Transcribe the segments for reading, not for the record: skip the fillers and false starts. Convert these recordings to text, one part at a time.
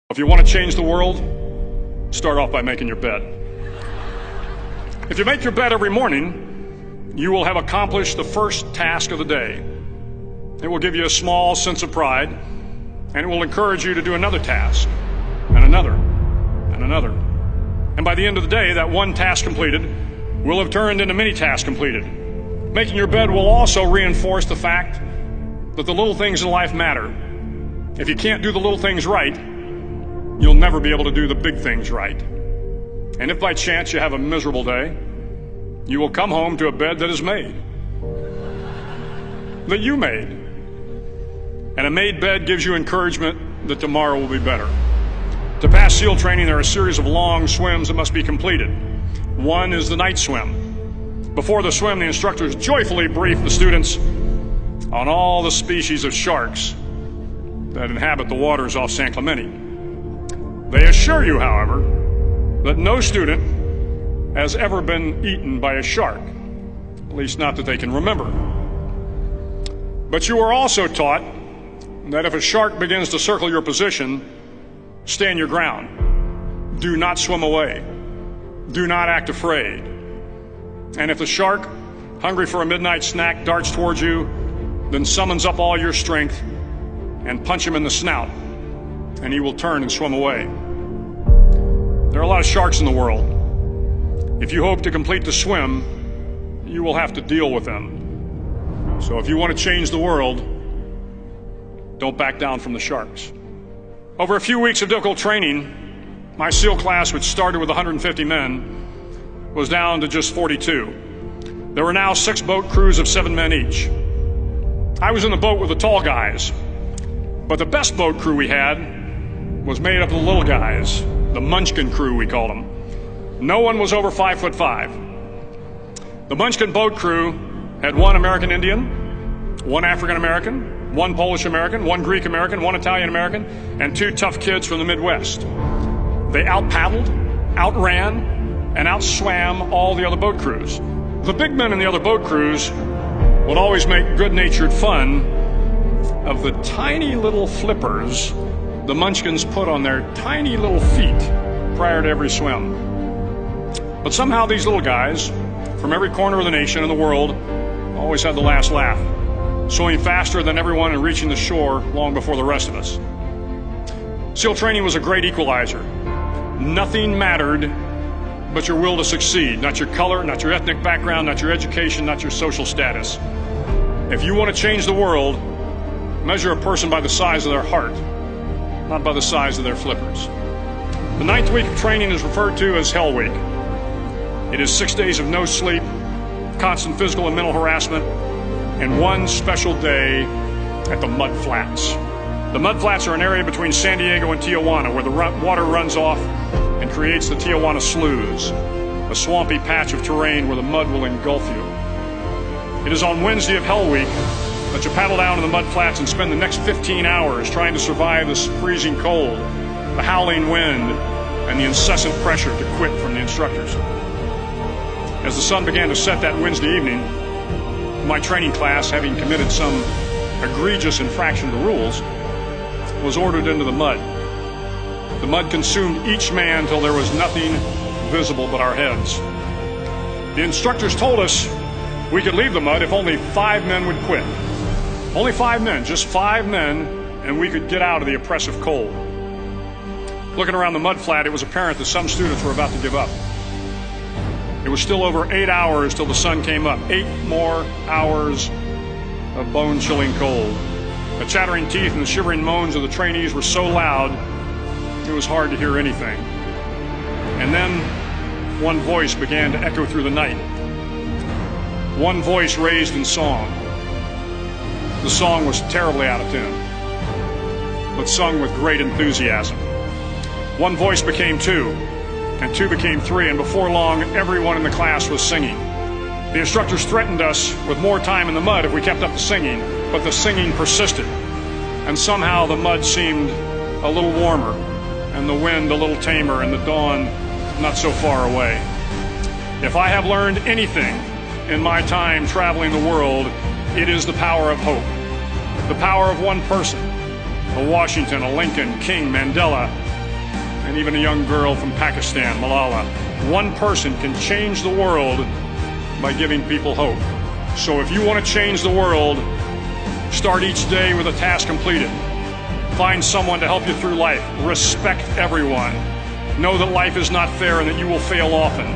If you want to change the world, start off by making your bed. If you make your bed every morning, you will have accomplished the first task of the day. It will give you a small sense of pride, and it will encourage you to do another task, and another, and another. And by the end of the day, that one task completed will have turned into many tasks completed. Making your bed will also reinforce the fact that the little things in life matter. If you can't do the little things right, you'll never be able to do the big things right. And if by chance you have a miserable day, you will come home to a bed that is made, that you made. And a made bed gives you encouragement that tomorrow will be better. To pass SEAL training, there are a series of long swims that must be completed. One is the night swim. Before the swim, the instructors joyfully brief the students on all the species of sharks that inhabit the waters off San Clemente. They assure you, however, that no student has ever been eaten by a shark, at least not that they can remember. But you are also taught that if a shark begins to circle your position, stand your ground. Do not swim away. Do not act afraid. And if the shark, hungry for a midnight snack, darts towards you, then summons up all your strength and punch him in the snout, and he will turn and swim away. There are a lot of sharks in the world. If you hope to complete the swim, you will have to deal with them. So if you want to change the world, don't back down from the sharks. Over a few weeks of difficult training, my SEAL class, which started with 150 men, was down to just 42. There were now 6 boat crews of 7 men each. I was in the boat with the tall guys, but the best boat crew we had was made up of the little guys, the Munchkin crew, we called them. No one was over 5'5". The Munchkin boat crew had 1 American Indian, 1 African American, 1 Polish American, 1 Greek American, 1 Italian American, and 2 tough kids from the Midwest. They out-paddled, outran, and outswam all the other boat crews. The big men in the other boat crews would always make good-natured fun of the tiny little flippers the Munchkins put on their tiny little feet prior to every swim. But somehow these little guys from every corner of the nation and the world always had the last laugh, swimming faster than everyone and reaching the shore long before the rest of us. SEAL training was a great equalizer. Nothing mattered but your will to succeed, not your color, not your ethnic background, not your education, not your social status. If you want to change the world, measure a person by the size of their heart, not by the size of their flippers. The 9th week of training is referred to as Hell Week. It is 6 days of no sleep, constant physical and mental harassment, and 1 special day at the Mud Flats. The Mud Flats are an area between San Diego and Tijuana where the water runs off and creates the Tijuana Sloughs, a swampy patch of terrain where the mud will engulf you. It is on Wednesday of Hell Week that you paddle down to the Mud Flats and spend the next 15 hours trying to survive this freezing cold, the howling wind, and the incessant pressure to quit from the instructors. As the sun began to set that Wednesday evening, my training class, having committed some egregious infraction of the rules, was ordered into the mud. The mud consumed each man till there was nothing visible but our heads. The instructors told us we could leave the mud if only 5 men would quit. Only 5 men, just 5 men, and we could get out of the oppressive cold. Looking around the mud flat, it was apparent that some students were about to give up. It was still over 8 hours till the sun came up. 8 more hours of bone-chilling cold. The chattering teeth and the shivering moans of the trainees were so loud, it was hard to hear anything. And then one voice began to echo through the night. One voice raised in song. The song was terribly out of tune, but sung with great enthusiasm. One voice became 2, and 2 became 3, and before long, everyone in the class was singing. The instructors threatened us with more time in the mud if we kept up the singing, but the singing persisted, and somehow the mud seemed a little warmer, and the wind a little tamer, and the dawn not so far away. If I have learned anything in my time traveling the world, it is the power of hope, the power of one person, a Washington, a Lincoln, King, Mandela, and even a young girl from Pakistan, Malala. One person can change the world by giving people hope. So if you want to change the world, start each day with a task completed. Find someone to help you through life. Respect everyone. Know that life is not fair and that you will fail often.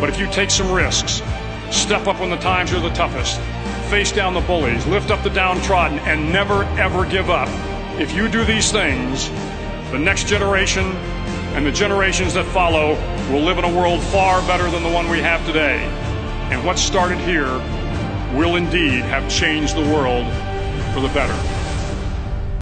But if you take some risks, step up when the times are the toughest, face down the bullies, lift up the downtrodden, and never ever give up. If you do these things, the next generation and the generations that follow will live in a world far better than the one we have today. And what started here will indeed have changed the world for the better.